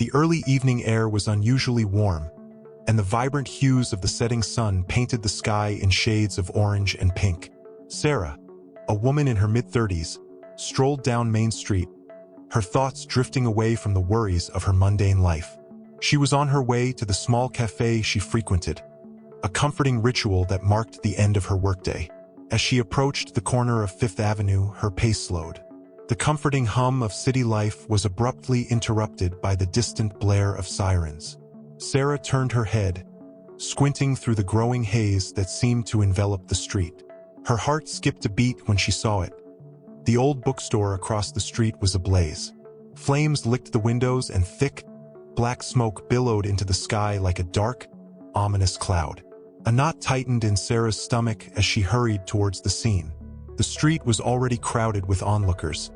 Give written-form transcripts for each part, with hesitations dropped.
The early evening air was unusually warm, and the vibrant hues of the setting sun painted the sky in shades of orange and pink. Sarah, a woman in her mid-30s, strolled down Main Street, her thoughts drifting away from the worries of her mundane life. She was on her way to the small cafe she frequented, a comforting ritual that marked the end of her workday. As she approached the corner of Fifth Avenue, her pace slowed. The comforting hum of city life was abruptly interrupted by the distant blare of sirens. Sarah turned her head, squinting through the growing haze that seemed to envelop the street. Her heart skipped a beat when she saw it. The old bookstore across the street was ablaze. Flames licked the windows and thick, black smoke billowed into the sky like a dark, ominous cloud. A knot tightened in Sarah's stomach as she hurried towards the scene. The street was already crowded with onlookers,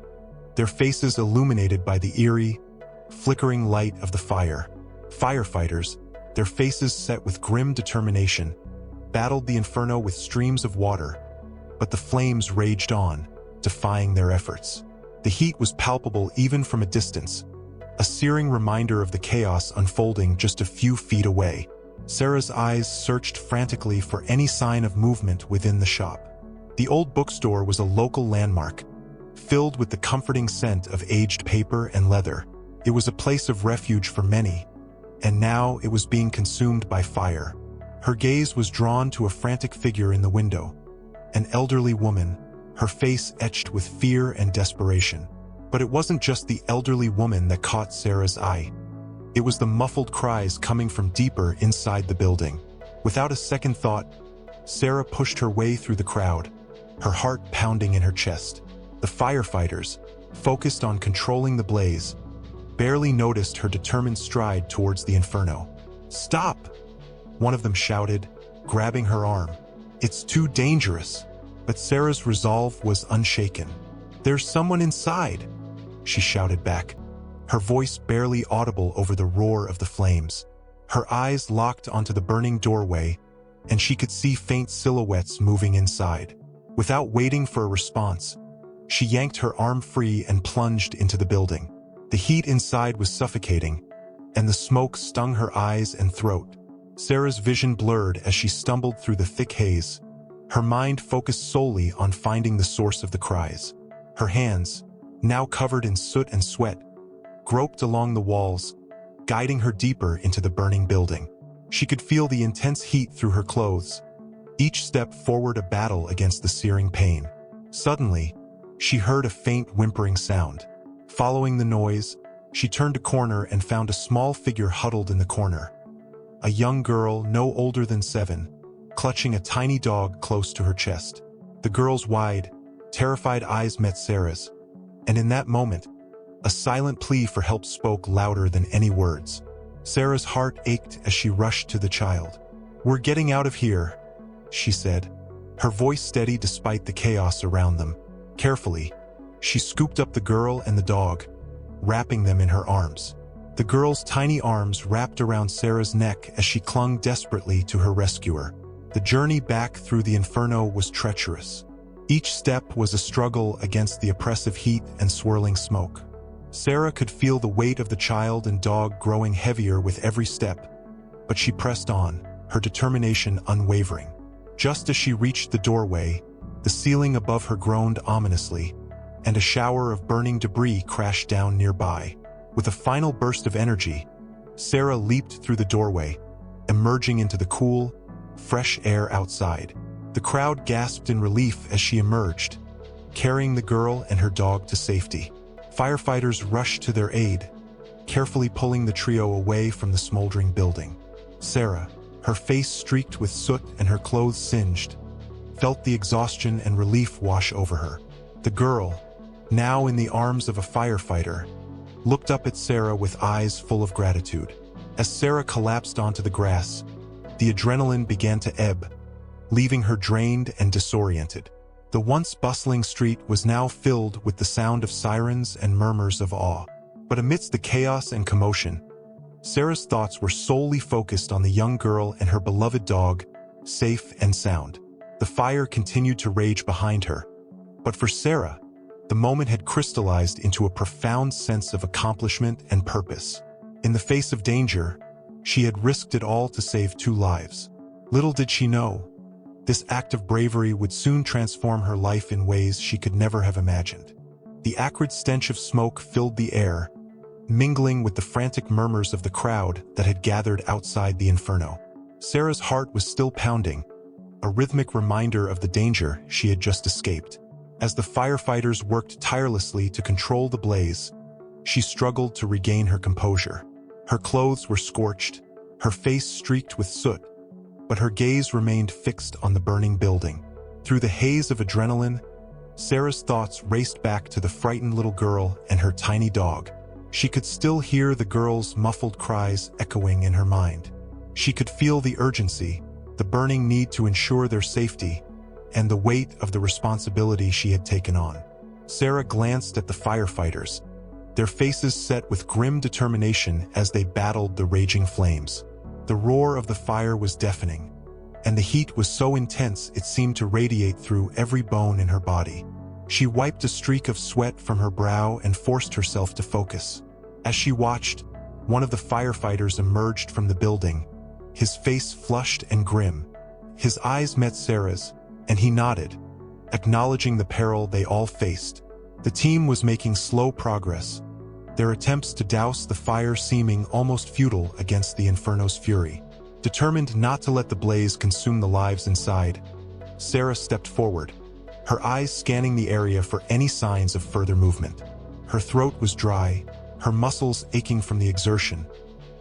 their faces illuminated by the eerie, flickering light of the fire. Firefighters, their faces set with grim determination, battled the inferno with streams of water, but the flames raged on, defying their efforts. The heat was palpable even from a distance, a searing reminder of the chaos unfolding just a few feet away. Sarah's eyes searched frantically for any sign of movement within the shop. The old bookstore was a local landmark, filled with the comforting scent of aged paper and leather. It was a place of refuge for many, and now it was being consumed by fire. Her gaze was drawn to a frantic figure in the window, an elderly woman, her face etched with fear and desperation. But it wasn't just the elderly woman that caught Sarah's eye. It was the muffled cries coming from deeper inside the building. Without a second thought, Sarah pushed her way through the crowd, her heart pounding in her chest. The firefighters, focused on controlling the blaze, barely noticed her determined stride towards the inferno. "Stop!" one of them shouted, grabbing her arm. "It's too dangerous." But Sarah's resolve was unshaken. "There's someone inside," she shouted back, her voice barely audible over the roar of the flames. Her eyes locked onto the burning doorway, and she could see faint silhouettes moving inside. Without waiting for a response, she yanked her arm free and plunged into the building. The heat inside was suffocating, and the smoke stung her eyes and throat. Sarah's vision blurred as she stumbled through the thick haze, her mind focused solely on finding the source of the cries. Her hands, now covered in soot and sweat, groped along the walls, guiding her deeper into the burning building. She could feel the intense heat through her clothes, each step forward a battle against the searing pain. Suddenly, she heard a faint whimpering sound. Following the noise, she turned a corner and found a small figure huddled in the corner. A young girl, no older than 7, clutching a tiny dog close to her chest. The girl's wide, terrified eyes met Sarah's, and in that moment, a silent plea for help spoke louder than any words. Sarah's heart ached as she rushed to the child. "We're getting out of here," she said, her voice steady despite the chaos around them. Carefully, she scooped up the girl and the dog, wrapping them in her arms. The girl's tiny arms wrapped around Sarah's neck as she clung desperately to her rescuer. The journey back through the inferno was treacherous. Each step was a struggle against the oppressive heat and swirling smoke. Sarah could feel the weight of the child and dog growing heavier with every step, but she pressed on, her determination unwavering. Just as she reached the doorway, the ceiling above her groaned ominously, and a shower of burning debris crashed down nearby. With a final burst of energy, Sarah leaped through the doorway, emerging into the cool, fresh air outside. The crowd gasped in relief as she emerged, carrying the girl and her dog to safety. Firefighters rushed to their aid, carefully pulling the trio away from the smoldering building. Sarah, her face streaked with soot and her clothes singed, felt the exhaustion and relief wash over her. The girl, now in the arms of a firefighter, looked up at Sarah with eyes full of gratitude. As Sarah collapsed onto the grass, the adrenaline began to ebb, leaving her drained and disoriented. The once bustling street was now filled with the sound of sirens and murmurs of awe. But amidst the chaos and commotion, Sarah's thoughts were solely focused on the young girl and her beloved dog, safe and sound. The fire continued to rage behind her, but for Sarah, the moment had crystallized into a profound sense of accomplishment and purpose. In the face of danger, she had risked it all to save 2 lives. Little did she know, this act of bravery would soon transform her life in ways she could never have imagined. The acrid stench of smoke filled the air, mingling with the frantic murmurs of the crowd that had gathered outside the inferno. Sarah's heart was still pounding, a rhythmic reminder of the danger she had just escaped. As the firefighters worked tirelessly to control the blaze, she struggled to regain her composure. Her clothes were scorched, her face streaked with soot, but her gaze remained fixed on the burning building. Through the haze of adrenaline, Sarah's thoughts raced back to the frightened little girl and her tiny dog. She could still hear the girl's muffled cries echoing in her mind. She could feel the urgency, the burning need to ensure their safety, and the weight of the responsibility she had taken on. Sarah glanced at the firefighters, their faces set with grim determination as they battled the raging flames. The roar of the fire was deafening, and the heat was so intense it seemed to radiate through every bone in her body. She wiped a streak of sweat from her brow and forced herself to focus. As she watched, one of the firefighters emerged from the building, his face flushed and grim. His eyes met Sarah's, and he nodded, acknowledging the peril they all faced. The team was making slow progress, their attempts to douse the fire seeming almost futile against the inferno's fury. Determined not to let the blaze consume the lives inside, Sarah stepped forward, her eyes scanning the area for any signs of further movement. Her throat was dry, her muscles aching from the exertion,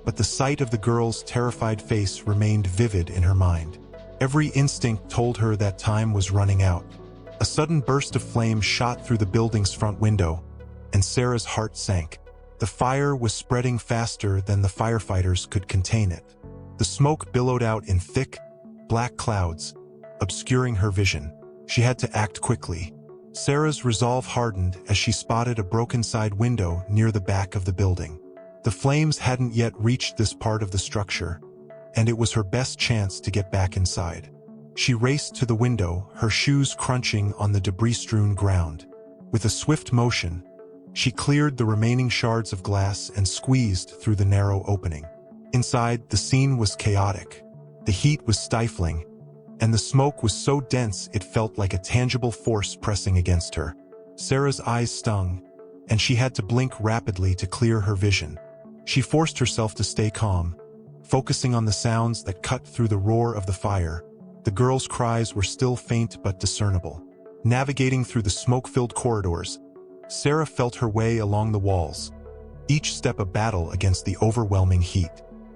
but the sight of the girl's terrified face remained vivid in her mind. Every instinct told her that time was running out. A sudden burst of flame shot through the building's front window, and Sarah's heart sank. The fire was spreading faster than the firefighters could contain it. The smoke billowed out in thick, black clouds, obscuring her vision. She had to act quickly. Sarah's resolve hardened as she spotted a broken side window near the back of the building. The flames hadn't yet reached this part of the structure, and it was her best chance to get back inside. She raced to the window, her shoes crunching on the debris-strewn ground. With a swift motion, she cleared the remaining shards of glass and squeezed through the narrow opening. Inside, the scene was chaotic. The heat was stifling, and the smoke was so dense it felt like a tangible force pressing against her. Sarah's eyes stung, and she had to blink rapidly to clear her vision. She forced herself to stay calm, focusing on the sounds that cut through the roar of the fire. The girl's cries were still faint but discernible. Navigating through the smoke-filled corridors, Sarah felt her way along the walls, each step a battle against the overwhelming heat.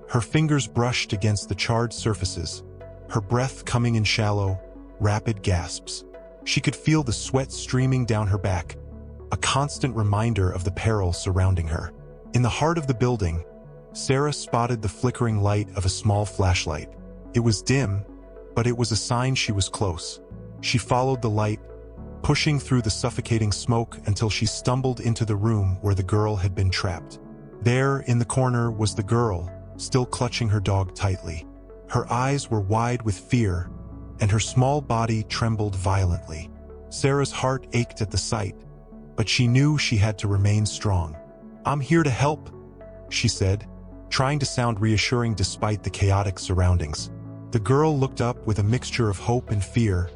Her fingers brushed against the charred surfaces, her breath coming in shallow, rapid gasps. She could feel the sweat streaming down her back, a constant reminder of the peril surrounding her. In the heart of the building, Sarah spotted the flickering light of a small flashlight. It was dim, but it was a sign she was close. She followed the light, pushing through the suffocating smoke until she stumbled into the room where the girl had been trapped. There, in the corner, was the girl, still clutching her dog tightly. Her eyes were wide with fear, and her small body trembled violently. Sarah's heart ached at the sight, but she knew she had to remain strong. "I'm here to help," she said, trying to sound reassuring despite the chaotic surroundings. The girl looked up with a mixture of hope and fear,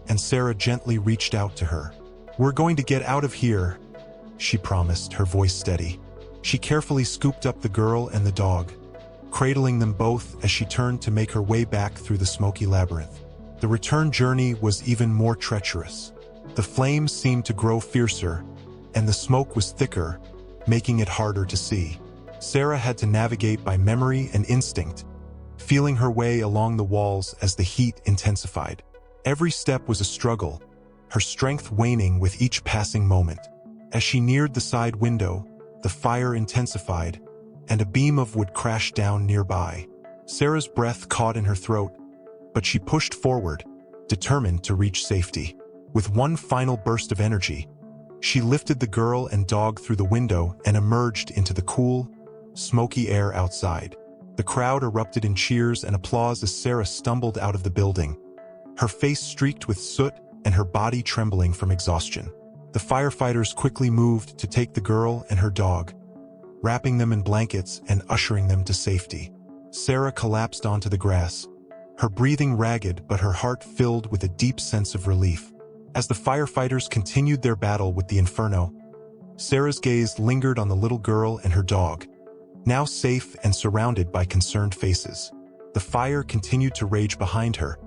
and Sarah gently reached out to her. "We're going to get out of here," she promised, her voice steady. She carefully scooped up the girl and the dog, cradling them both as she turned to make her way back through the smoky labyrinth. The return journey was even more treacherous. The flames seemed to grow fiercer, and the smoke was thicker, making it harder to see. Sarah had to navigate by memory and instinct, feeling her way along the walls as the heat intensified. Every step was a struggle, her strength waning with each passing moment. As she neared the side window, the fire intensified, and a beam of wood crashed down nearby. Sarah's breath caught in her throat, but she pushed forward, determined to reach safety. With one final burst of energy, she lifted the girl and dog through the window and emerged into the cool, smoky air outside. The crowd erupted in cheers and applause as Sarah stumbled out of the building, her face streaked with soot and her body trembling from exhaustion. The firefighters quickly moved to take the girl and her dog, wrapping them in blankets and ushering them to safety. Sarah collapsed onto the grass, her breathing ragged but her heart filled with a deep sense of relief. As the firefighters continued their battle with the inferno, Sarah's gaze lingered on the little girl and her dog, now safe and surrounded by concerned faces. The fire continued to rage behind her,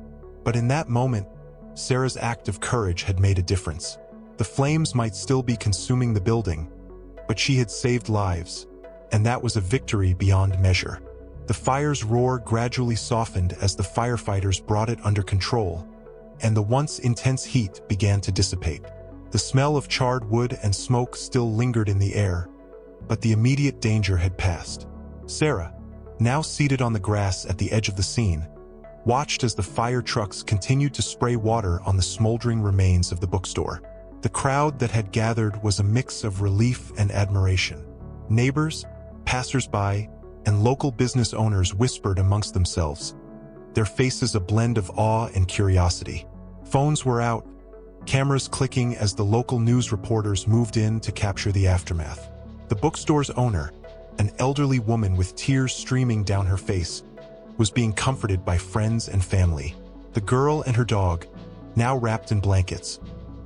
but in that moment, Sarah's act of courage had made a difference. The flames might still be consuming the building, but she had saved lives, and that was a victory beyond measure. The fire's roar gradually softened as the firefighters brought it under control, and the once intense heat began to dissipate. The smell of charred wood and smoke still lingered in the air, but the immediate danger had passed. Sarah, now seated on the grass at the edge of the scene, watched as the fire trucks continued to spray water on the smoldering remains of the bookstore. The crowd that had gathered was a mix of relief and admiration. Neighbors, passers-by, and local business owners whispered amongst themselves, their faces a blend of awe and curiosity. Phones were out, cameras clicking as the local news reporters moved in to capture the aftermath. The bookstore's owner, an elderly woman with tears streaming down her face, was being comforted by friends and family. The girl and her dog, now wrapped in blankets,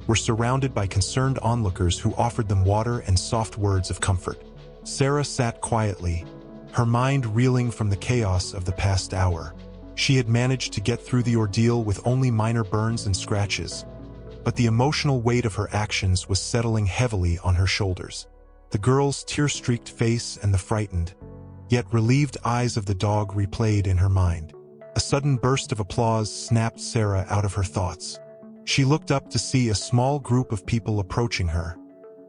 were surrounded by concerned onlookers who offered them water and soft words of comfort. Sarah sat quietly, her mind reeling from the chaos of the past hour. She had managed to get through the ordeal with only minor burns and scratches, but the emotional weight of her actions was settling heavily on her shoulders. The girl's tear-streaked face and the frightened, yet relieved eyes of the dog replayed in her mind. A sudden burst of applause snapped Sarah out of her thoughts. She looked up to see a small group of people approaching her,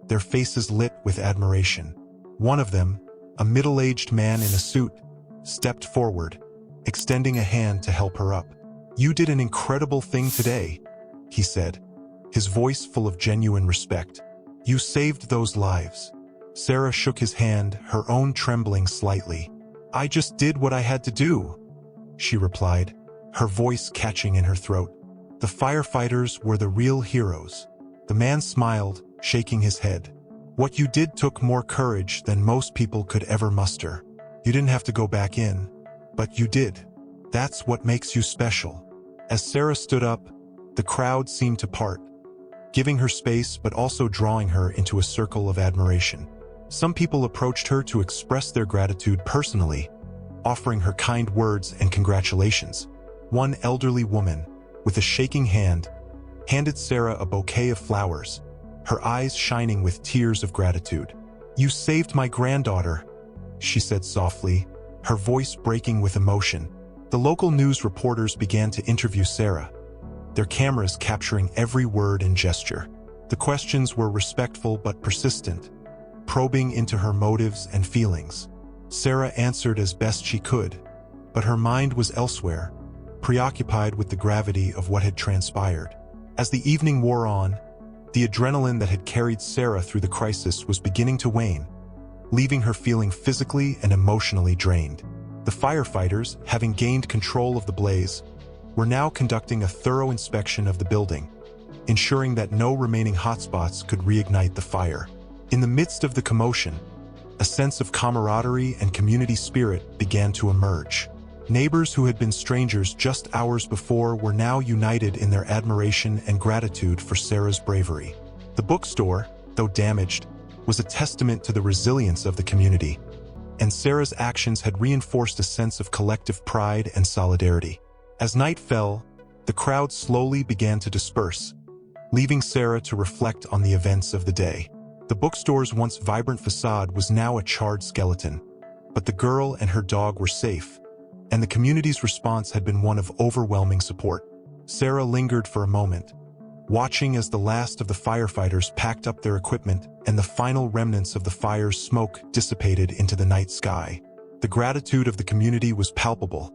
their faces lit with admiration. One of them, a middle-aged man in a suit, stepped forward, extending a hand to help her up. "You did an incredible thing today," he said, his voice full of genuine respect. "You saved those lives." Sarah shook his hand, her own trembling slightly. "I just did what I had to do," she replied, her voice catching in her throat. The firefighters were the real heroes. The man smiled, shaking his head. "What you did took more courage than most people could ever muster. You didn't have to go back in, but you did. That's what makes you special." As Sarah stood up, the crowd seemed to part, giving her space but also drawing her into a circle of admiration. Some people approached her to express their gratitude personally, offering her kind words and congratulations. One elderly woman, with a shaking hand, handed Sarah a bouquet of flowers, her eyes shining with tears of gratitude. "You saved my granddaughter," she said softly, her voice breaking with emotion. The local news reporters began to interview Sarah, their cameras capturing every word and gesture. The questions were respectful but persistent, probing into her motives and feelings. Sarah answered as best she could, but her mind was elsewhere, preoccupied with the gravity of what had transpired. As the evening wore on, the adrenaline that had carried Sarah through the crisis was beginning to wane, leaving her feeling physically and emotionally drained. The firefighters, having gained control of the blaze, were now conducting a thorough inspection of the building, ensuring that no remaining hotspots could reignite the fire. In the midst of the commotion, a sense of camaraderie and community spirit began to emerge. Neighbors who had been strangers just hours before were now united in their admiration and gratitude for Sarah's bravery. The bookstore, though damaged, was a testament to the resilience of the community, and Sarah's actions had reinforced a sense of collective pride and solidarity. As night fell, the crowd slowly began to disperse, leaving Sarah to reflect on the events of the day. The bookstore's once vibrant facade was now a charred skeleton, but the girl and her dog were safe, and the community's response had been one of overwhelming support. Sarah lingered for a moment, watching as the last of the firefighters packed up their equipment and the final remnants of the fire's smoke dissipated into the night sky. The gratitude of the community was palpable,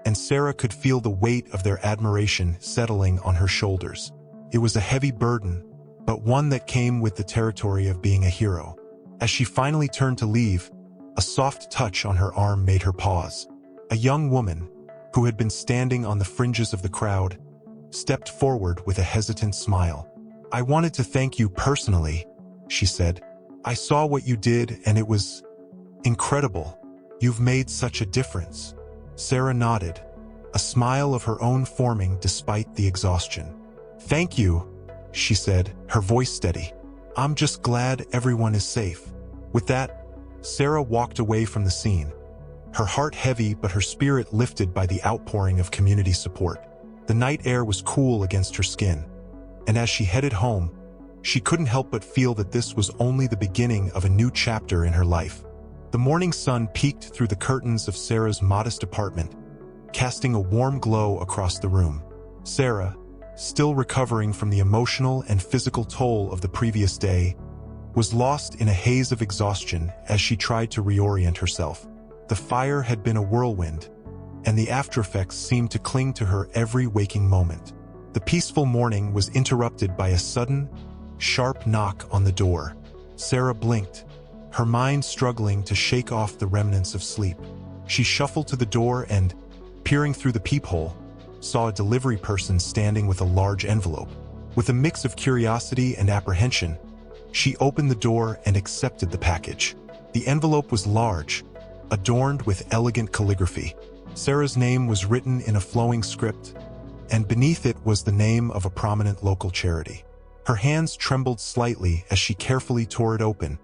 and Sarah could feel the weight of their admiration settling on her shoulders. It was a heavy burden, but one that came with the territory of being a hero. As she finally turned to leave, a soft touch on her arm made her pause. A young woman, who had been standing on the fringes of the crowd, stepped forward with a hesitant smile. "I wanted to thank you personally," she said. "I saw what you did and it was Incredible. You've made such a difference. Sarah nodded, a smile of her own forming despite the exhaustion. Thank you, she said, her voice steady. I'm just glad everyone is safe. With that, Sarah walked away from the scene, her heart heavy but her spirit lifted by the outpouring of community support. The night air was cool against her skin, and as she headed home, she couldn't help but feel that this was only the beginning of a new chapter in her life. The morning sun peeked through the curtains of Sarah's modest apartment, casting a warm glow across the room. Sarah, still recovering from the emotional and physical toll of the previous day, was lost in a haze of exhaustion as she tried to reorient herself. The fire had been a whirlwind, and the aftereffects seemed to cling to her every waking moment. The peaceful morning was interrupted by a sudden, sharp knock on the door. Sarah blinked, her mind struggling to shake off the remnants of sleep. She shuffled to the door and, peering through the peephole, saw a delivery person standing with a large envelope. With a mix of curiosity and apprehension, she opened the door and accepted the package. The envelope was large, adorned with elegant calligraphy. Sarah's name was written in a flowing script, and beneath it was the name of a prominent local charity. Her hands trembled slightly as she carefully tore it open,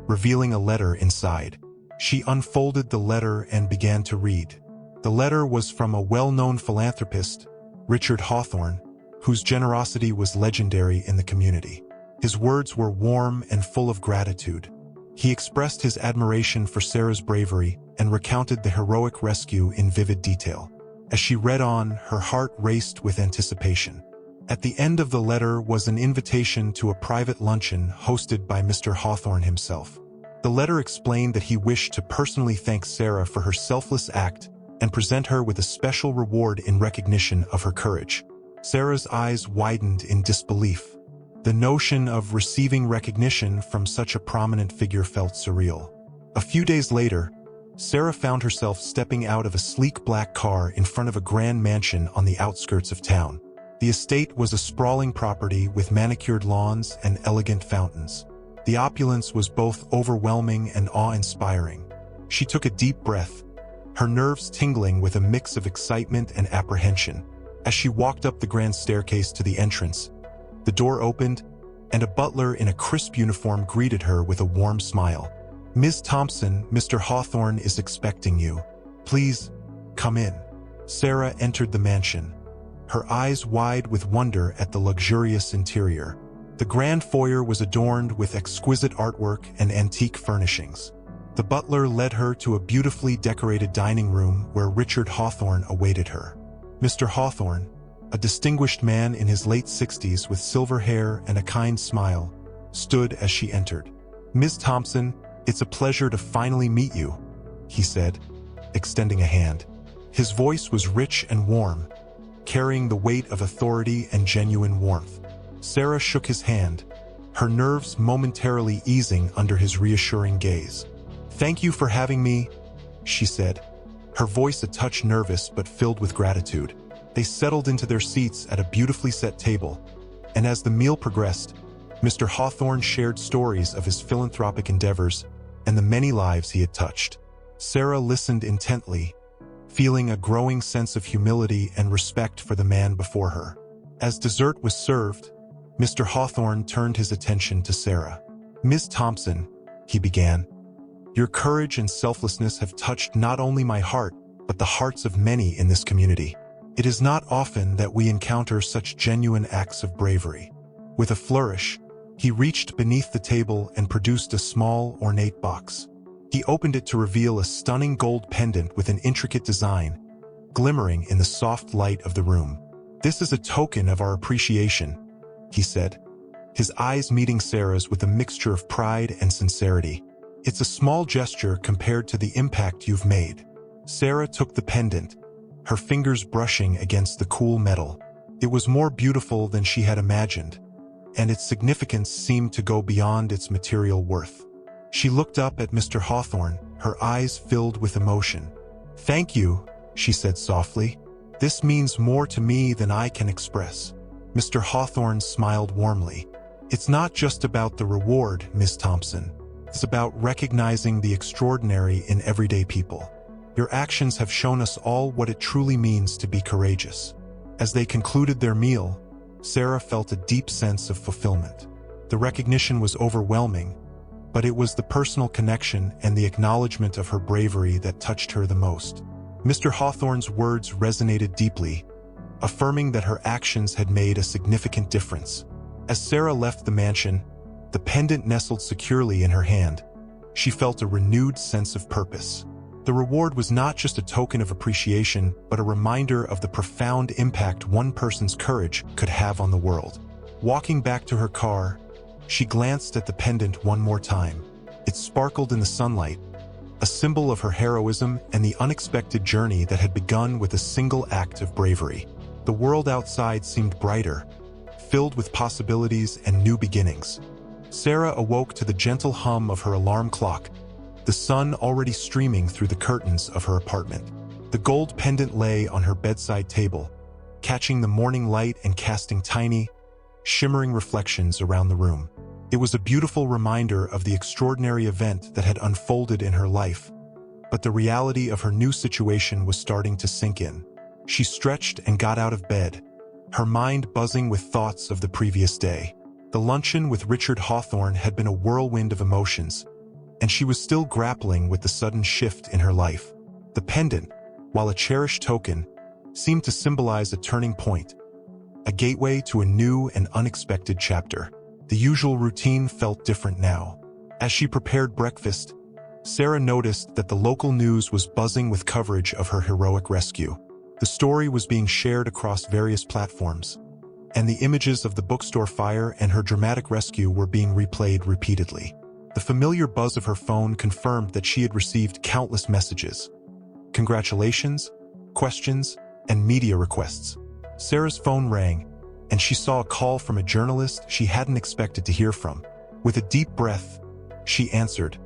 revealing a letter inside. She unfolded the letter and began to read. The letter was from a well-known philanthropist, Richard Hawthorne, whose generosity was legendary in the community. His words were warm and full of gratitude. He expressed his admiration for Sarah's bravery and recounted the heroic rescue in vivid detail. As she read on, her heart raced with anticipation. At the end of the letter was an invitation to a private luncheon hosted by Mr. Hawthorne himself. The letter explained that he wished to personally thank Sarah for her selfless act and present her with a special reward in recognition of her courage. Sarah's eyes widened in disbelief. The notion of receiving recognition from such a prominent figure felt surreal. A few days later, Sarah found herself stepping out of a sleek black car in front of a grand mansion on the outskirts of town. The estate was a sprawling property with manicured lawns and elegant fountains. The opulence was both overwhelming and awe-inspiring. She took a deep breath, her nerves tingling with a mix of excitement and apprehension. As she walked up the grand staircase to the entrance, the door opened, and a butler in a crisp uniform greeted her with a warm smile. "Ms. Thompson, Mr. Hawthorne is expecting you. Please, come in." Sarah entered the mansion, her eyes wide with wonder at the luxurious interior. The grand foyer was adorned with exquisite artwork and antique furnishings. The butler led her to a beautifully decorated dining room where Richard Hawthorne awaited her. Mr. Hawthorne, a distinguished man in his late 60s with silver hair and a kind smile, stood as she entered. "Ms. Thompson, it's a pleasure to finally meet you," he said, extending a hand. His voice was rich and warm, carrying the weight of authority and genuine warmth. Sarah shook his hand, her nerves momentarily easing under his reassuring gaze. "Thank you for having me," she said, her voice a touch nervous but filled with gratitude. They settled into their seats at a beautifully set table, and as the meal progressed, Mr. Hawthorne shared stories of his philanthropic endeavors and the many lives he had touched. Sarah listened intently, feeling a growing sense of humility and respect for the man before her. As dessert was served, Mr. Hawthorne turned his attention to Sarah. "Ms. Thompson," he began, "your courage and selflessness have touched not only my heart, but the hearts of many in this community. It is not often that we encounter such genuine acts of bravery." With a flourish, he reached beneath the table and produced a small, ornate box. He opened it to reveal a stunning gold pendant with an intricate design, glimmering in the soft light of the room. "This is a token of our appreciation," he said, his eyes meeting Sarah's with a mixture of pride and sincerity. "It's a small gesture compared to the impact you've made." Sarah took the pendant, her fingers brushing against the cool metal. It was more beautiful than she had imagined, and its significance seemed to go beyond its material worth. She looked up at Mr. Hawthorne, her eyes filled with emotion. "Thank you," she said softly. "This means more to me than I can express." Mr. Hawthorne smiled warmly. "It's not just about the reward, Miss Thompson. It's about recognizing the extraordinary in everyday people. Your actions have shown us all what it truly means to be courageous. As they concluded their meal, Sarah felt a deep sense of fulfillment. The recognition was overwhelming, but it was the personal connection and the acknowledgement of her bravery that touched her the most. Mr. Hawthorne's words resonated deeply, affirming that her actions had made a significant difference. As Sarah left the mansion, the pendant nestled securely in her hand. She felt a renewed sense of purpose. The reward was not just a token of appreciation, but a reminder of the profound impact one person's courage could have on the world. Walking back to her car, she glanced at the pendant one more time. It sparkled in the sunlight, a symbol of her heroism and the unexpected journey that had begun with a single act of bravery. The world outside seemed brighter, filled with possibilities and new beginnings. Sarah awoke to the gentle hum of her alarm clock, the sun already streaming through the curtains of her apartment. The gold pendant lay on her bedside table, catching the morning light and casting tiny, shimmering reflections around the room. It was a beautiful reminder of the extraordinary event that had unfolded in her life, but the reality of her new situation was starting to sink in. She stretched and got out of bed, her mind buzzing with thoughts of the previous day. The luncheon with Richard Hawthorne had been a whirlwind of emotions, and she was still grappling with the sudden shift in her life. The pendant, while a cherished token, seemed to symbolize a turning point, a gateway to a new and unexpected chapter. The usual routine felt different now. As she prepared breakfast, Sarah noticed that the local news was buzzing with coverage of her heroic rescue. The story was being shared across various platforms, and the images of the bookstore fire and her dramatic rescue were being replayed repeatedly. The familiar buzz of her phone confirmed that she had received countless messages, congratulations, questions, and media requests. Sarah's phone rang, and she saw a call from a journalist she hadn't expected to hear from. With a deep breath, she answered,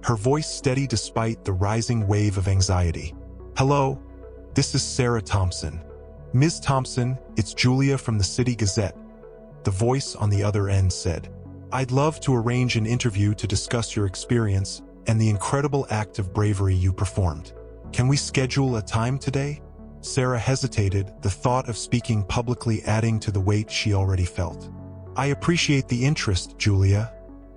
her voice steady despite the rising wave of anxiety. "Hello, this is Sarah Thompson." "Ms. Thompson, it's Julia from the City Gazette," the voice on the other end said. "I'd love to arrange an interview to discuss your experience and the incredible act of bravery you performed. Can we schedule a time today?" Sarah hesitated, the thought of speaking publicly adding to the weight she already felt. "I appreciate the interest, Julia,"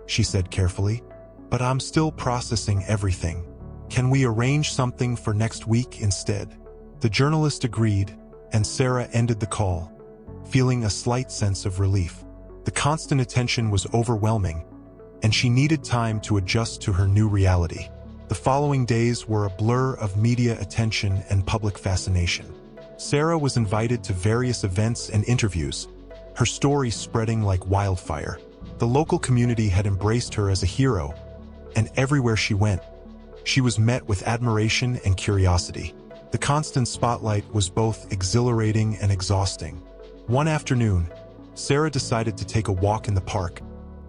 she said carefully, "but I'm still processing everything. Can we arrange something for next week instead?" The journalist agreed, and Sarah ended the call, feeling a slight sense of relief. The constant attention was overwhelming, and she needed time to adjust to her new reality. The following days were a blur of media attention and public fascination. Sarah was invited to various events and interviews, her story spreading like wildfire. The local community had embraced her as a hero, and everywhere she went, she was met with admiration and curiosity. The constant spotlight was both exhilarating and exhausting. One afternoon, Sarah decided to take a walk in the park,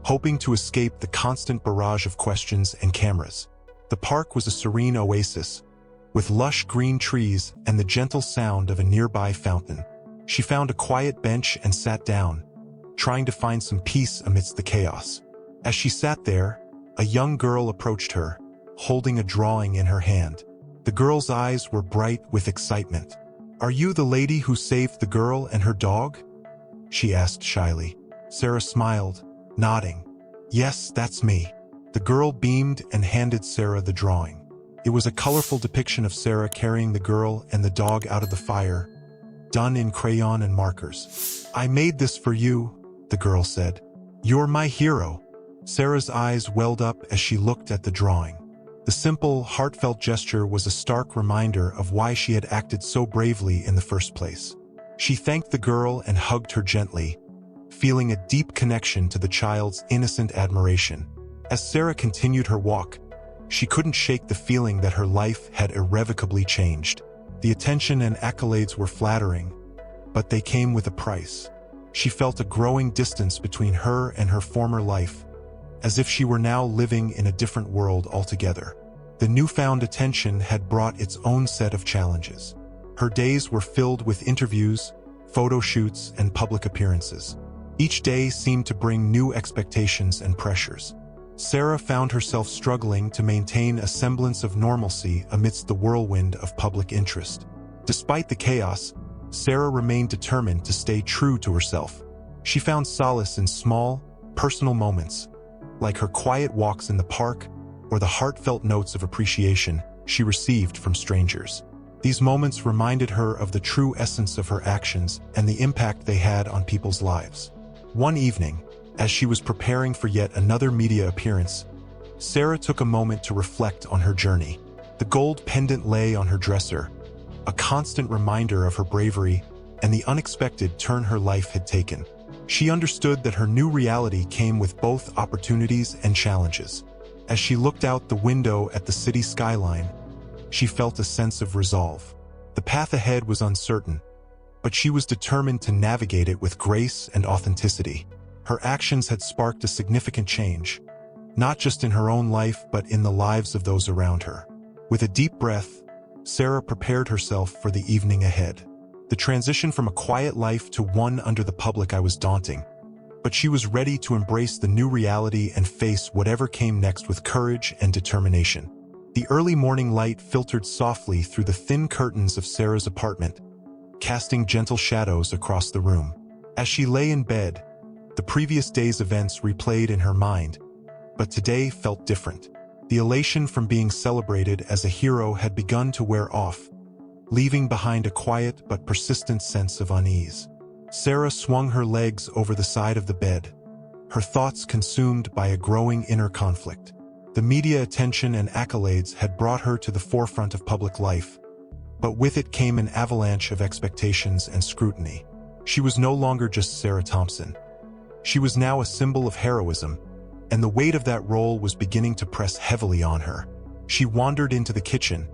hoping to escape the constant barrage of questions and cameras. The park was a serene oasis, with lush green trees and the gentle sound of a nearby fountain. She found a quiet bench and sat down, trying to find some peace amidst the chaos. As she sat there, a young girl approached her, holding a drawing in her hand. The girl's eyes were bright with excitement. "Are you the lady who saved the girl and her dog?" she asked shyly. Sarah smiled, nodding. "Yes, that's me." The girl beamed and handed Sarah the drawing. It was a colorful depiction of Sarah carrying the girl and the dog out of the fire, done in crayon and markers. "I made this for you," the girl said. "You're my hero." Sarah's eyes welled up as she looked at the drawing. The simple, heartfelt gesture was a stark reminder of why she had acted so bravely in the first place. She thanked the girl and hugged her gently, feeling a deep connection to the child's innocent admiration. As Sarah continued her walk, she couldn't shake the feeling that her life had irrevocably changed. The attention and accolades were flattering, but they came with a price. She felt a growing distance between her and her former life, as if she were now living in a different world altogether. The newfound attention had brought its own set of challenges. Her days were filled with interviews, photo shoots, and public appearances. Each day seemed to bring new expectations and pressures. Sarah found herself struggling to maintain a semblance of normalcy amidst the whirlwind of public interest. Despite the chaos, Sarah remained determined to stay true to herself. She found solace in small, personal moments, like her quiet walks in the park or the heartfelt notes of appreciation she received from strangers. These moments reminded her of the true essence of her actions and the impact they had on people's lives. One evening, as she was preparing for yet another media appearance, Sarah took a moment to reflect on her journey. The gold pendant lay on her dresser, a constant reminder of her bravery and the unexpected turn her life had taken. She understood that her new reality came with both opportunities and challenges. As she looked out the window at the city skyline, she felt a sense of resolve. The path ahead was uncertain, but she was determined to navigate it with grace and authenticity. Her actions had sparked a significant change, not just in her own life but in the lives of those around her. With a deep breath, Sarah prepared herself for the evening ahead. The transition from a quiet life to one under the public eye was daunting, but she was ready to embrace the new reality and face whatever came next with courage and determination. The early morning light filtered softly through the thin curtains of Sarah's apartment, casting gentle shadows across the room. As she lay in bed, the previous day's events replayed in her mind, but today felt different. The elation from being celebrated as a hero had begun to wear off, leaving behind a quiet but persistent sense of unease. Sarah swung her legs over the side of the bed, her thoughts consumed by a growing inner conflict. The media attention and accolades had brought her to the forefront of public life, but with it came an avalanche of expectations and scrutiny. She was no longer just Sarah Thompson. She was now a symbol of heroism, and the weight of that role was beginning to press heavily on her. She wandered into the kitchen,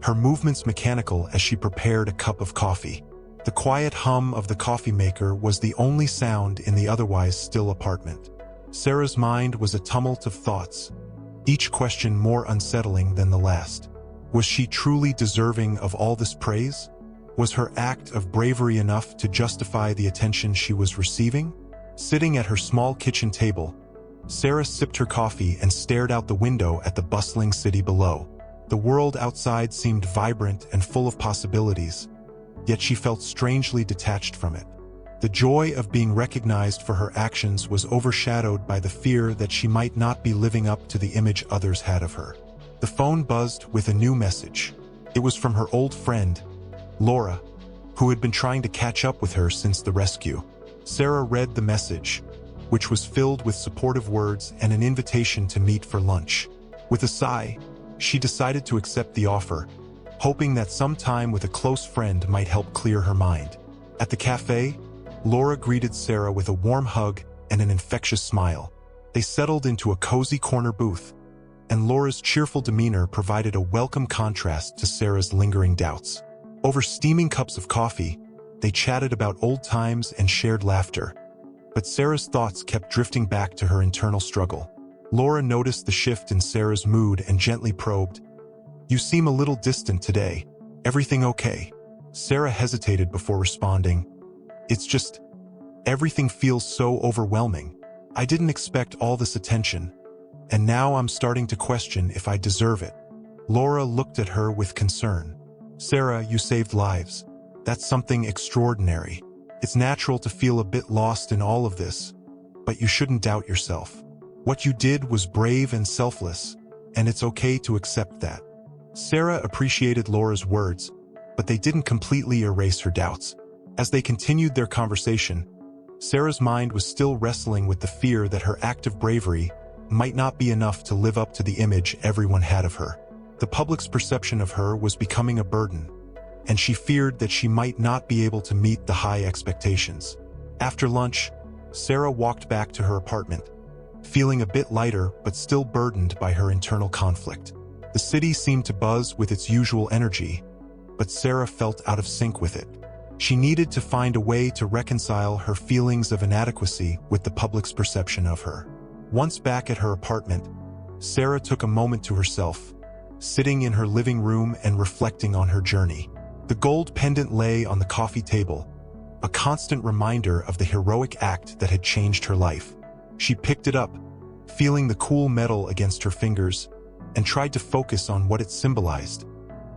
her movements mechanical as she prepared a cup of coffee. The quiet hum of the coffee maker was the only sound in the otherwise still apartment. Sarah's mind was a tumult of thoughts, each question more unsettling than the last. Was she truly deserving of all this praise? Was her act of bravery enough to justify the attention she was receiving? Sitting at her small kitchen table, Sarah sipped her coffee and stared out the window at the bustling city below. The world outside seemed vibrant and full of possibilities, yet she felt strangely detached from it. The joy of being recognized for her actions was overshadowed by the fear that she might not be living up to the image others had of her. The phone buzzed with a new message. It was from her old friend, Laura, who had been trying to catch up with her since the rescue. Sarah read the message, which was filled with supportive words and an invitation to meet for lunch. With a sigh, she decided to accept the offer, hoping that some time with a close friend might help clear her mind. At the cafe, Laura greeted Sarah with a warm hug and an infectious smile. They settled into a cozy corner booth, and Laura's cheerful demeanor provided a welcome contrast to Sarah's lingering doubts. Over steaming cups of coffee, they chatted about old times and shared laughter, but Sarah's thoughts kept drifting back to her internal struggle. Laura noticed the shift in Sarah's mood and gently probed, "You seem a little distant today. Everything okay?" Sarah hesitated before responding, "It's just, everything feels so overwhelming. I didn't expect all this attention, and now I'm starting to question if I deserve it." Laura looked at her with concern. "Sarah, you saved lives. That's something extraordinary. It's natural to feel a bit lost in all of this, but you shouldn't doubt yourself. What you did was brave and selfless, and it's okay to accept that." Sarah appreciated Laura's words, but they didn't completely erase her doubts. As they continued their conversation, Sarah's mind was still wrestling with the fear that her act of bravery might not be enough to live up to the image everyone had of her. The public's perception of her was becoming a burden, and she feared that she might not be able to meet the high expectations. After lunch, Sarah walked back to her apartment, feeling a bit lighter but still burdened by her internal conflict. The city seemed to buzz with its usual energy, but Sarah felt out of sync with it. She needed to find a way to reconcile her feelings of inadequacy with the public's perception of her. Once back at her apartment, Sarah took a moment to herself, sitting in her living room and reflecting on her journey. The gold pendant lay on the coffee table, a constant reminder of the heroic act that had changed her life. She picked it up, feeling the cool metal against her fingers, and tried to focus on what it symbolized: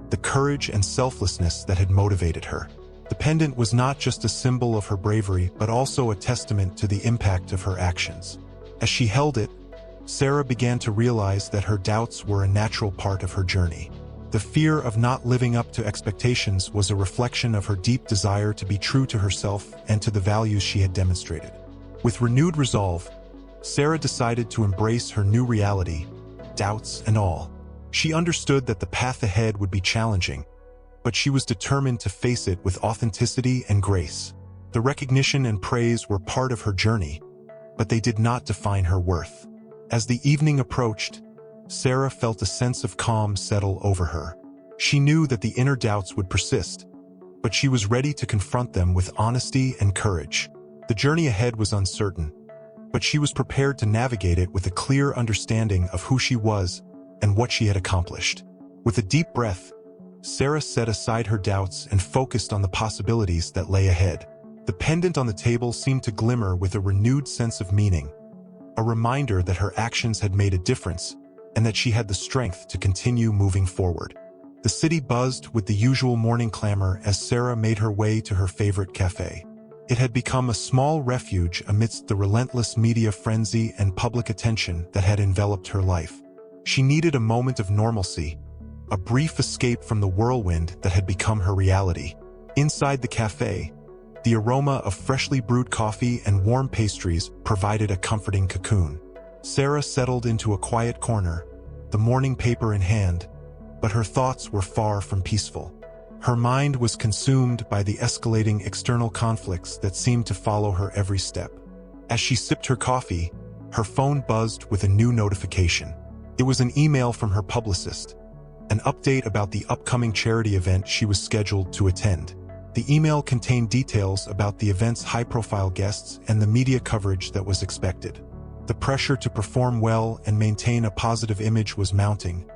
the courage and selflessness that had motivated her. The pendant was not just a symbol of her bravery, but also a testament to the impact of her actions. As she held it, Sarah began to realize that her doubts were a natural part of her journey. The fear of not living up to expectations was a reflection of her deep desire to be true to herself and to the values she had demonstrated. With renewed resolve, Sarah decided to embrace her new reality, doubts and all. She understood that the path ahead would be challenging, but she was determined to face it with authenticity and grace. The recognition and praise were part of her journey, but they did not define her worth. As the evening approached, Sarah felt a sense of calm settle over her. She knew that the inner doubts would persist, but she was ready to confront them with honesty and courage. The journey ahead was uncertain, but she was prepared to navigate it with a clear understanding of who she was and what she had accomplished. With a deep breath, Sarah set aside her doubts and focused on the possibilities that lay ahead. The pendant on the table seemed to glimmer with a renewed sense of meaning, a reminder that her actions had made a difference and that she had the strength to continue moving forward. The city buzzed with the usual morning clamor as Sarah made her way to her favorite cafe. It had become a small refuge amidst the relentless media frenzy and public attention that had enveloped her life. She needed a moment of normalcy, a brief escape from the whirlwind that had become her reality. Inside the cafe, the aroma of freshly brewed coffee and warm pastries provided a comforting cocoon. Sarah settled into a quiet corner, the morning paper in hand, but her thoughts were far from peaceful. Her mind was consumed by the escalating external conflicts that seemed to follow her every step. As she sipped her coffee, her phone buzzed with a new notification. It was an email from her publicist, an update about the upcoming charity event she was scheduled to attend. The email contained details about the event's high-profile guests and the media coverage that was expected. The pressure to perform well and maintain a positive image was mounting,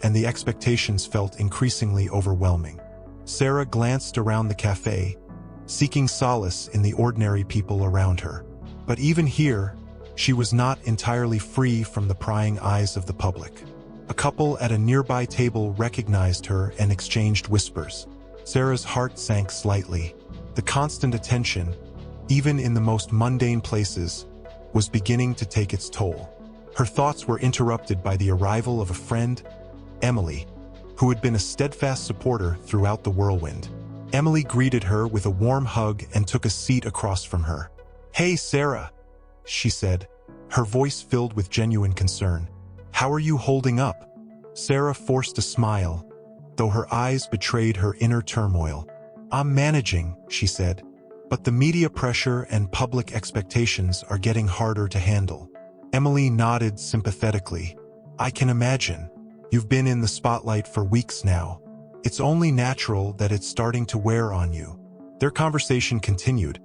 and the expectations felt increasingly overwhelming. Sarah glanced around the cafe, seeking solace in the ordinary people around her. But even here, she was not entirely free from the prying eyes of the public. A couple at a nearby table recognized her and exchanged whispers. Sarah's heart sank slightly. The constant attention, even in the most mundane places, was beginning to take its toll. Her thoughts were interrupted by the arrival of a friend, Emily, who had been a steadfast supporter throughout the whirlwind. Emily greeted her with a warm hug and took a seat across from her. "Hey, Sarah," she said, her voice filled with genuine concern. "How are you holding up?" Sarah forced a smile, though her eyes betrayed her inner turmoil. "I'm managing," she said, "but the media pressure and public expectations are getting harder to handle." Emily nodded sympathetically. "I can imagine. You've been in the spotlight for weeks now. It's only natural that it's starting to wear on you." Their conversation continued,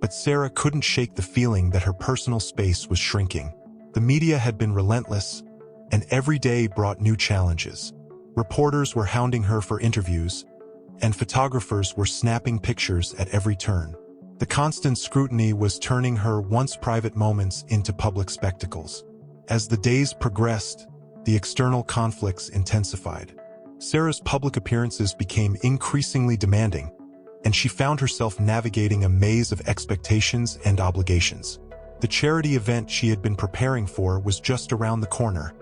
but Sarah couldn't shake the feeling that her personal space was shrinking. The media had been relentless, and every day brought new challenges. Reporters were hounding her for interviews, and photographers were snapping pictures at every turn. The constant scrutiny was turning her once private moments into public spectacles. As the days progressed, the external conflicts intensified. Sarah's public appearances became increasingly demanding, and she found herself navigating a maze of expectations and obligations. The charity event she had been preparing for was just around the corner,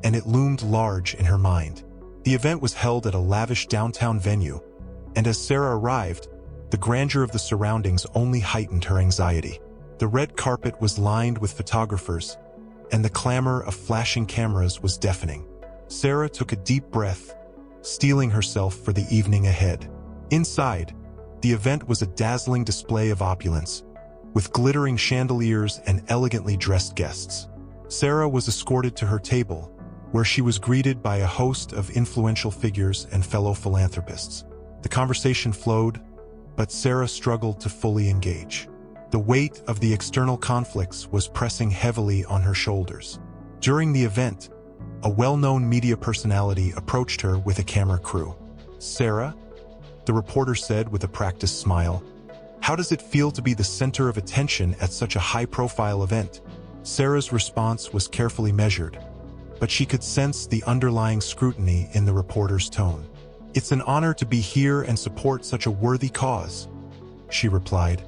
and it loomed large in her mind. The event was held at a lavish downtown venue, and as Sarah arrived, the grandeur of the surroundings only heightened her anxiety. The red carpet was lined with photographers, and the clamor of flashing cameras was deafening. Sarah took a deep breath, steeling herself for the evening ahead. Inside, the event was a dazzling display of opulence, with glittering chandeliers and elegantly dressed guests. Sarah was escorted to her table, where she was greeted by a host of influential figures and fellow philanthropists. The conversation flowed, but Sarah struggled to fully engage. The weight of the external conflicts was pressing heavily on her shoulders. During the event, a well-known media personality approached her with a camera crew. "Sarah," the reporter said with a practiced smile, "how does it feel to be the center of attention at such a high-profile event?" Sarah's response was carefully measured, but she could sense the underlying scrutiny in the reporter's tone. "It's an honor to be here and support such a worthy cause," she replied,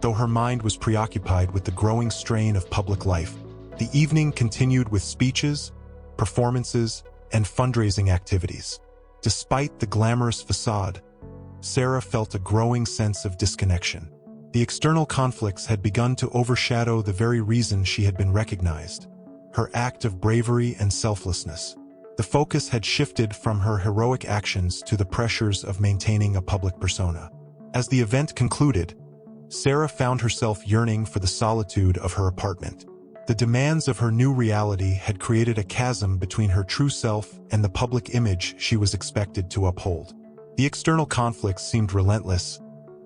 though her mind was preoccupied with the growing strain of public life. The evening continued with speeches, performances, and fundraising activities. Despite the glamorous facade, Sarah felt a growing sense of disconnection. The external conflicts had begun to overshadow the very reason she had been recognized, her act of bravery and selflessness. The focus had shifted from her heroic actions to the pressures of maintaining a public persona. As the event concluded, Sarah found herself yearning for the solitude of her apartment. The demands of her new reality had created a chasm between her true self and the public image she was expected to uphold. The external conflicts seemed relentless,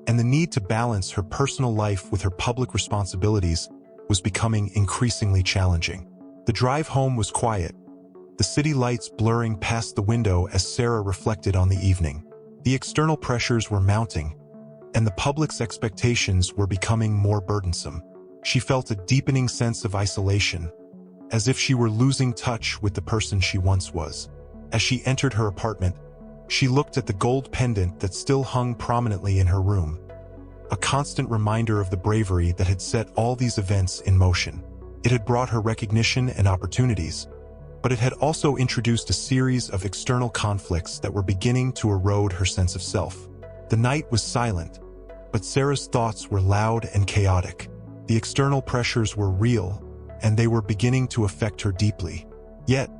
and the need to balance her personal life with her public responsibilities was becoming increasingly challenging. The drive home was quiet, the city lights blurring past the window as Sarah reflected on the evening. The external pressures were mounting, and the public's expectations were becoming more burdensome. She felt a deepening sense of isolation, as if she were losing touch with the person she once was. As she entered her apartment, she looked at the gold pendant that still hung prominently in her room, a constant reminder of the bravery that had set all these events in motion. It had brought her recognition and opportunities, but it had also introduced a series of external conflicts that were beginning to erode her sense of self. The night was silent, but Sarah's thoughts were loud and chaotic. The external pressures were real, and they were beginning to affect her deeply. Yet,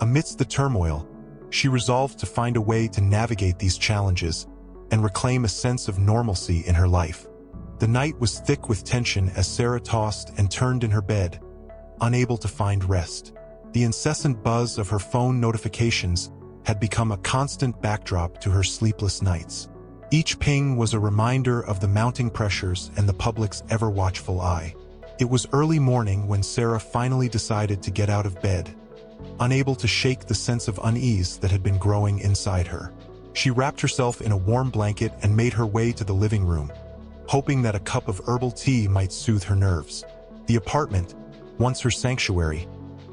amidst the turmoil, she resolved to find a way to navigate these challenges and reclaim a sense of normalcy in her life. The night was thick with tension as Sarah tossed and turned in her bed, unable to find rest. The incessant buzz of her phone notifications had become a constant backdrop to her sleepless nights. Each ping was a reminder of the mounting pressures and the public's ever-watchful eye. It was early morning when Sarah finally decided to get out of bed, unable to shake the sense of unease that had been growing inside her. She wrapped herself in a warm blanket and made her way to the living room, hoping that a cup of herbal tea might soothe her nerves. The apartment, once her sanctuary,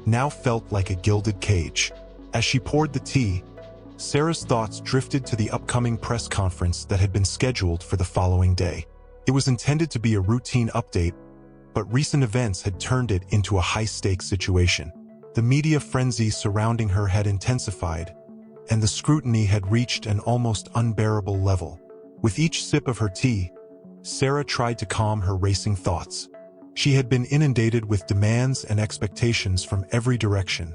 now felt like a gilded cage. As she poured the tea, Sarah's thoughts drifted to the upcoming press conference that had been scheduled for the following day. It was intended to be a routine update, but recent events had turned it into a high-stakes situation. The media frenzy surrounding her had intensified, and the scrutiny had reached an almost unbearable level. With each sip of her tea, Sarah tried to calm her racing thoughts. She had been inundated with demands and expectations from every direction,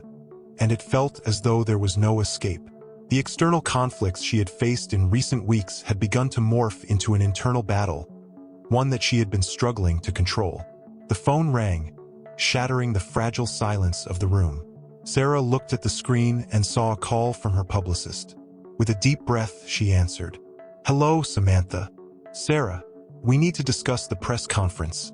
and it felt as though there was no escape. The external conflicts she had faced in recent weeks had begun to morph into an internal battle, one that she had been struggling to control. The phone rang, shattering the fragile silence of the room. Sarah looked at the screen and saw a call from her publicist. With a deep breath, she answered. "Hello, Samantha." "Sarah, we need to discuss the press conference."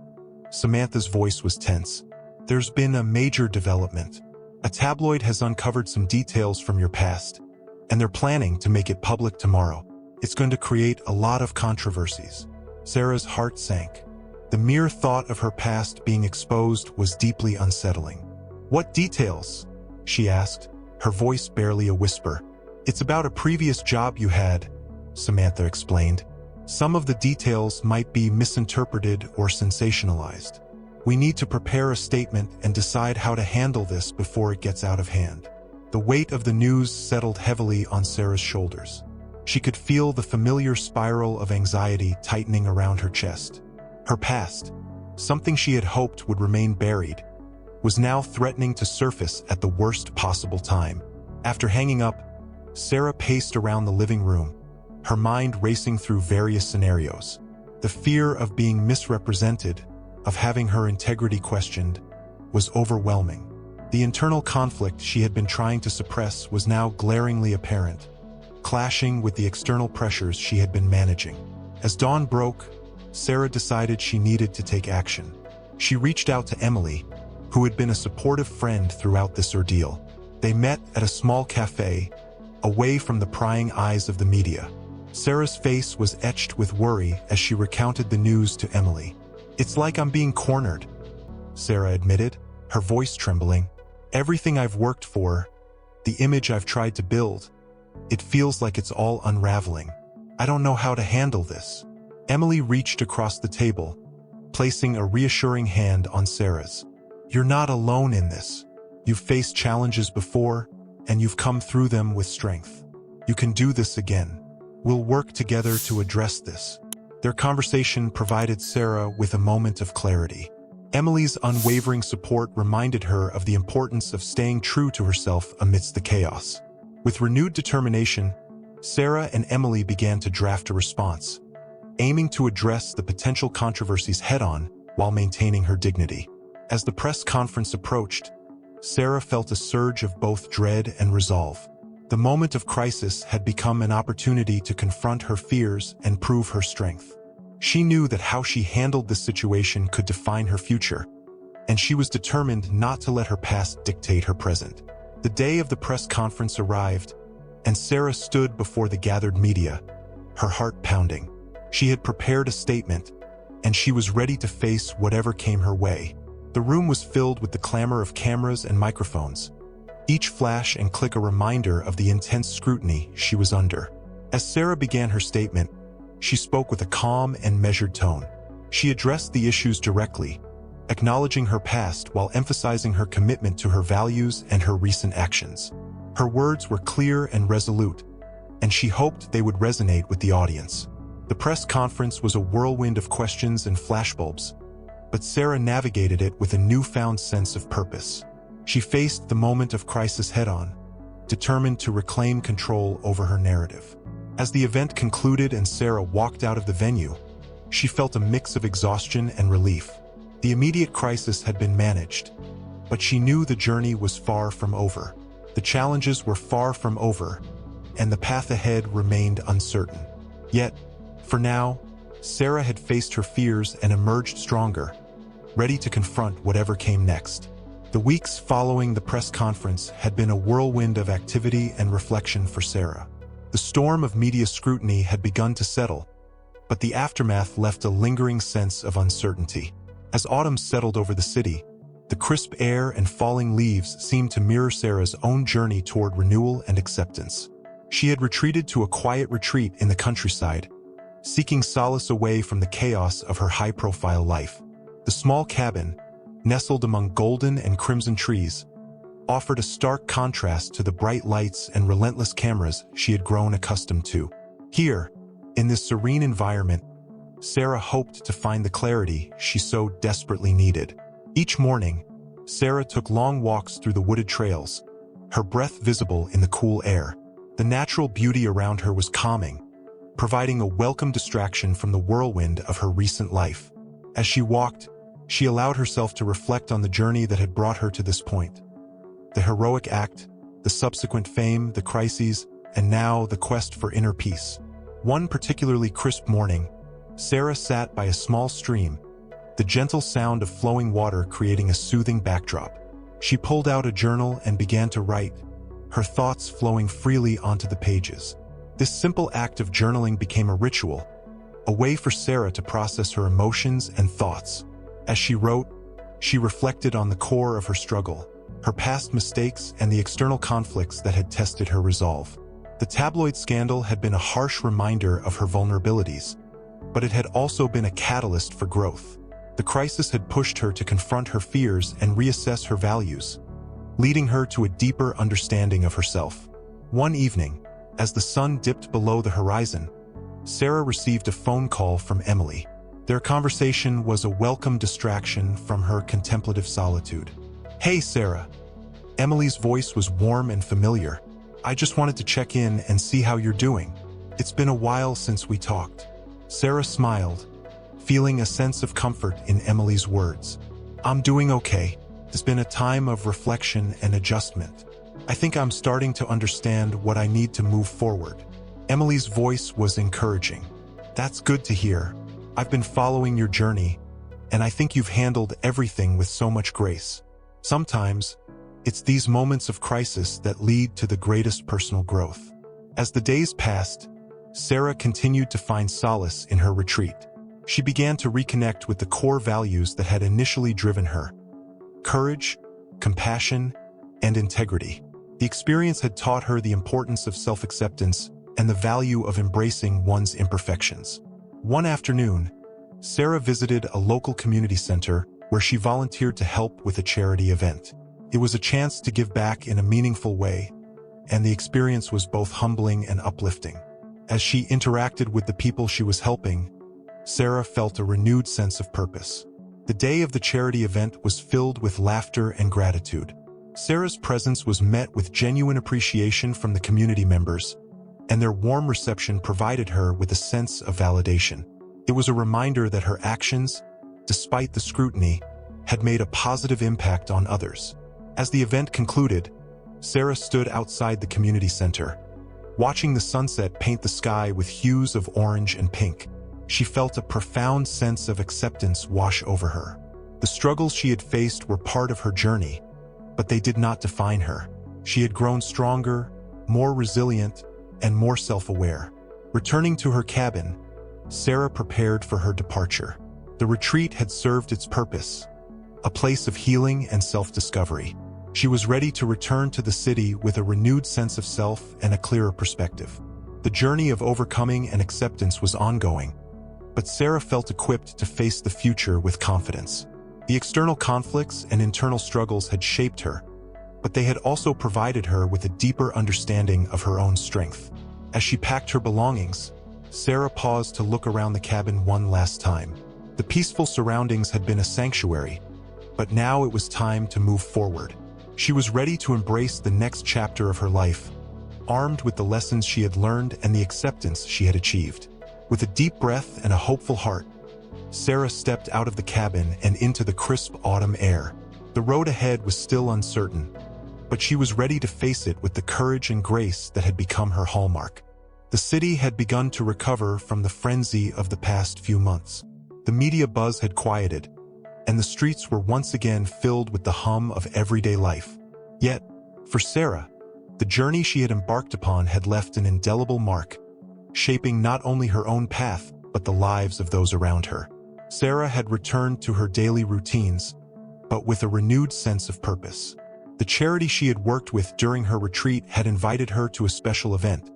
Samantha's voice was tense. "There's been a major development. A tabloid has uncovered some details from your past, and they're planning to make it public tomorrow. It's going to create a lot of controversies." Sarah's heart sank. The mere thought of her past being exposed was deeply unsettling. "What details?" she asked, her voice barely a whisper. "It's about a previous job you had," Samantha explained. "Some of the details might be misinterpreted or sensationalized. We need to prepare a statement and decide how to handle this before it gets out of hand." The weight of the news settled heavily on Sarah's shoulders. She could feel the familiar spiral of anxiety tightening around her chest. Her past, something she had hoped would remain buried, was now threatening to surface at the worst possible time. After hanging up, Sarah paced around the living room, her mind racing through various scenarios. The fear of being misrepresented, of having her integrity questioned, was overwhelming. The internal conflict she had been trying to suppress was now glaringly apparent, clashing with the external pressures she had been managing. As dawn broke, Sarah decided she needed to take action. She reached out to Emily, who had been a supportive friend throughout this ordeal. They met at a small cafe, away from the prying eyes of the media. Sarah's face was etched with worry as she recounted the news to Emily. "It's like I'm being cornered," Sarah admitted, her voice trembling. "Everything I've worked for, the image I've tried to build, it feels like it's all unraveling. I don't know how to handle this." Emily reached across the table, placing a reassuring hand on Sarah's. "You're not alone in this. You've faced challenges before, and you've come through them with strength. You can do this again. We'll work together to address this." Their conversation provided Sarah with a moment of clarity. Emily's unwavering support reminded her of the importance of staying true to herself amidst the chaos. With renewed determination, Sarah and Emily began to draft a response, aiming to address the potential controversies head-on while maintaining her dignity. As the press conference approached, Sarah felt a surge of both dread and resolve. The moment of crisis had become an opportunity to confront her fears and prove her strength. She knew that how she handled the situation could define her future, and she was determined not to let her past dictate her present. The day of the press conference arrived, and Sarah stood before the gathered media, her heart pounding. She had prepared a statement, and she was ready to face whatever came her way. The room was filled with the clamor of cameras and microphones, each flash and click a reminder of the intense scrutiny she was under. As Sarah began her statement, she spoke with a calm and measured tone. She addressed the issues directly, acknowledging her past while emphasizing her commitment to her values and her recent actions. Her words were clear and resolute, and she hoped they would resonate with the audience. The press conference was a whirlwind of questions and flashbulbs, but Sarah navigated it with a newfound sense of purpose. She faced the moment of crisis head-on, determined to reclaim control over her narrative. As the event concluded and Sarah walked out of the venue, she felt a mix of exhaustion and relief. The immediate crisis had been managed, but she knew the journey was far from over. The challenges were far from over, and the path ahead remained uncertain. Yet, for now, Sarah had faced her fears and emerged stronger, ready to confront whatever came next. The weeks following the press conference had been a whirlwind of activity and reflection for Sarah. The storm of media scrutiny had begun to settle, but the aftermath left a lingering sense of uncertainty. As autumn settled over the city, the crisp air and falling leaves seemed to mirror Sarah's own journey toward renewal and acceptance. She had retreated to a quiet retreat in the countryside, seeking solace away from the chaos of her high-profile life. The small cabin, nestled among golden and crimson trees, offered a stark contrast to the bright lights and relentless cameras she had grown accustomed to. Here, in this serene environment, Sarah hoped to find the clarity she so desperately needed. Each morning, Sarah took long walks through the wooded trails, her breath visible in the cool air. The natural beauty around her was calming, providing a welcome distraction from the whirlwind of her recent life. As she walked, she allowed herself to reflect on the journey that had brought her to this point. The heroic act, the subsequent fame, the crises, and now the quest for inner peace. One particularly crisp morning, Sarah sat by a small stream, the gentle sound of flowing water creating a soothing backdrop. She pulled out a journal and began to write, her thoughts flowing freely onto the pages. This simple act of journaling became a ritual, a way for Sarah to process her emotions and thoughts. As she wrote, she reflected on the core of her struggle, her past mistakes and the external conflicts that had tested her resolve. The tabloid scandal had been a harsh reminder of her vulnerabilities, but it had also been a catalyst for growth. The crisis had pushed her to confront her fears and reassess her values, leading her to a deeper understanding of herself. One evening, as the sun dipped below the horizon, Sarah received a phone call from Emily. Their conversation was a welcome distraction from her contemplative solitude. "Hey, Sarah." Emily's voice was warm and familiar. "I just wanted to check in and see how you're doing. It's been a while since we talked." Sarah smiled, feeling a sense of comfort in Emily's words. "I'm doing okay. It's been a time of reflection and adjustment. I think I'm starting to understand what I need to move forward." Emily's voice was encouraging. "That's good to hear. I've been following your journey, and I think you've handled everything with so much grace. Sometimes, it's these moments of crisis that lead to the greatest personal growth." As the days passed, Sarah continued to find solace in her retreat. She began to reconnect with the core values that had initially driven her: courage, compassion, and integrity. The experience had taught her the importance of self-acceptance and the value of embracing one's imperfections. One afternoon, Sarah visited a local community center where she volunteered to help with a charity event. It was a chance to give back in a meaningful way, and the experience was both humbling and uplifting. As she interacted with the people she was helping, Sarah felt a renewed sense of purpose. The day of the charity event was filled with laughter and gratitude. Sarah's presence was met with genuine appreciation from the community members, and their warm reception provided her with a sense of validation. It was a reminder that her actions, despite the scrutiny, had made a positive impact on others. As the event concluded, Sarah stood outside the community center, watching the sunset paint the sky with hues of orange and pink. She felt a profound sense of acceptance wash over her. The struggles she had faced were part of her journey, but they did not define her. She had grown stronger, more resilient, and more self-aware. Returning to her cabin, Sarah prepared for her departure. The retreat had served its purpose, a place of healing and self-discovery. She was ready to return to the city with a renewed sense of self and a clearer perspective. The journey of overcoming and acceptance was ongoing, but Sarah felt equipped to face the future with confidence. The external conflicts and internal struggles had shaped her, but they had also provided her with a deeper understanding of her own strength. As she packed her belongings, Sarah paused to look around the cabin one last time. The peaceful surroundings had been a sanctuary, but now it was time to move forward. She was ready to embrace the next chapter of her life, armed with the lessons she had learned and the acceptance she had achieved. With a deep breath and a hopeful heart, Sarah stepped out of the cabin and into the crisp autumn air. The road ahead was still uncertain, but she was ready to face it with the courage and grace that had become her hallmark. The city had begun to recover from the frenzy of the past few months. The media buzz had quieted, and the streets were once again filled with the hum of everyday life. Yet, for Sarah, the journey she had embarked upon had left an indelible mark, shaping not only her own path, but the lives of those around her. Sarah had returned to her daily routines, but with a renewed sense of purpose. The charity she had worked with during her retreat had invited her to a special event,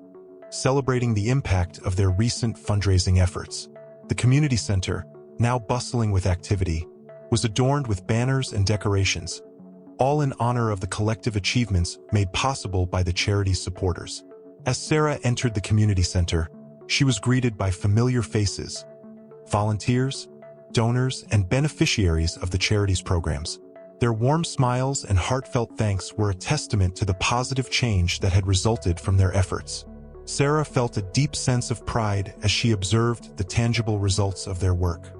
celebrating the impact of their recent fundraising efforts. The community center, now bustling with activity, was adorned with banners and decorations, all in honor of the collective achievements made possible by the charity's supporters. As Sarah entered the community center, she was greeted by familiar faces, volunteers, donors, and beneficiaries of the charity's programs. Their warm smiles and heartfelt thanks were a testament to the positive change that had resulted from their efforts. Sarah felt a deep sense of pride as she observed the tangible results of their work.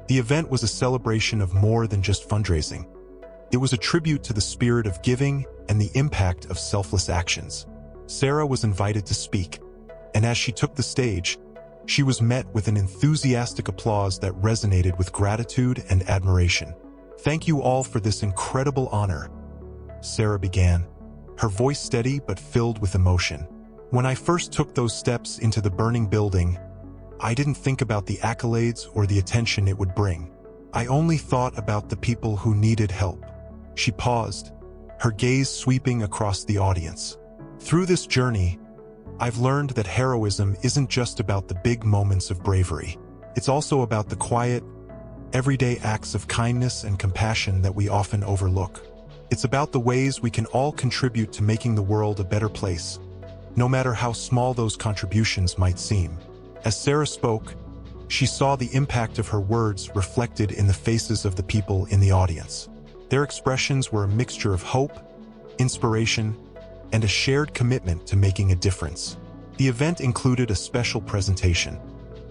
The event was a celebration of more than just fundraising. It was a tribute to the spirit of giving and the impact of selfless actions. Sarah was invited to speak, and as she took the stage, she was met with an enthusiastic applause that resonated with gratitude and admiration. "Thank you all for this incredible honor," Sarah began, her voice steady but filled with emotion. "When I first took those steps into the burning building, I didn't think about the accolades or the attention it would bring. I only thought about the people who needed help." She paused, her gaze sweeping across the audience. "Through this journey, I've learned that heroism isn't just about the big moments of bravery. It's also about the quiet, everyday acts of kindness and compassion that we often overlook. It's about the ways we can all contribute to making the world a better place, no matter how small those contributions might seem." As Sarah spoke, she saw the impact of her words reflected in the faces of the people in the audience. Their expressions were a mixture of hope, inspiration, and a shared commitment to making a difference. The event included a special presentation,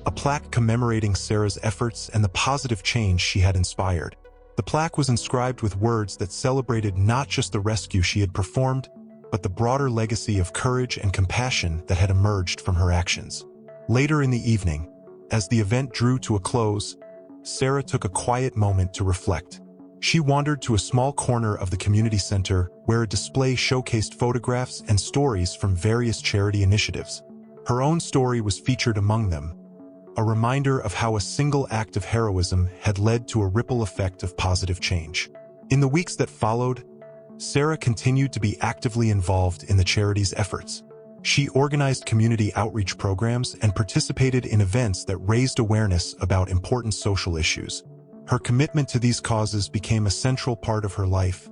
a plaque commemorating Sarah's efforts and the positive change she had inspired. The plaque was inscribed with words that celebrated not just the rescue she had performed, but the broader legacy of courage and compassion that had emerged from her actions. Later in the evening, as the event drew to a close, Sarah took a quiet moment to reflect. She wandered to a small corner of the community center where a display showcased photographs and stories from various charity initiatives. Her own story was featured among them, a reminder of how a single act of heroism had led to a ripple effect of positive change. In the weeks that followed, Sarah continued to be actively involved in the charity's efforts. She organized community outreach programs and participated in events that raised awareness about important social issues. Her commitment to these causes became a central part of her life,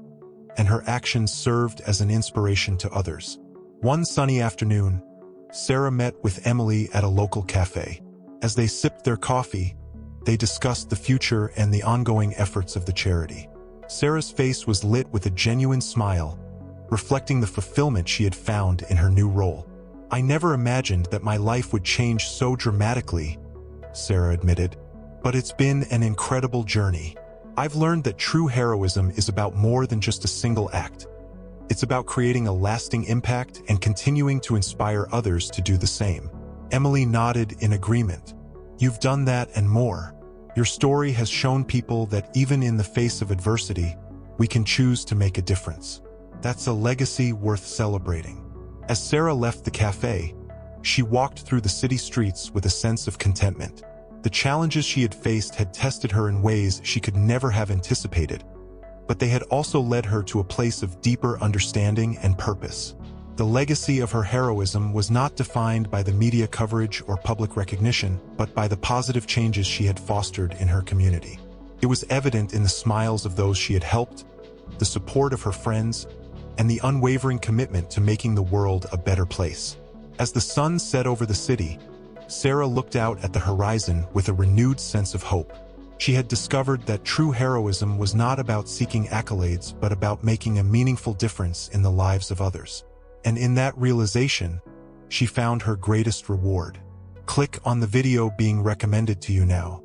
and her actions served as an inspiration to others. One sunny afternoon, Sarah met with Emily at a local cafe. As they sipped their coffee, they discussed the future and the ongoing efforts of the charity. Sarah's face was lit with a genuine smile, reflecting the fulfillment she had found in her new role. "I never imagined that my life would change so dramatically," Sarah admitted, "but it's been an incredible journey. I've learned that true heroism is about more than just a single act. It's about creating a lasting impact and continuing to inspire others to do the same." Emily nodded in agreement. "You've done that and more. Your story has shown people that even in the face of adversity, we can choose to make a difference. That's a legacy worth celebrating." As Sarah left the cafe, she walked through the city streets with a sense of contentment. The challenges she had faced had tested her in ways she could never have anticipated, but they had also led her to a place of deeper understanding and purpose. The legacy of her heroism was not defined by the media coverage or public recognition, but by the positive changes she had fostered in her community. It was evident in the smiles of those she had helped, the support of her friends, and the unwavering commitment to making the world a better place. As the sun set over the city, Sarah looked out at the horizon with a renewed sense of hope. She had discovered that true heroism was not about seeking accolades, but about making a meaningful difference in the lives of others. And in that realization, she found her greatest reward. Click on the video being recommended to you now.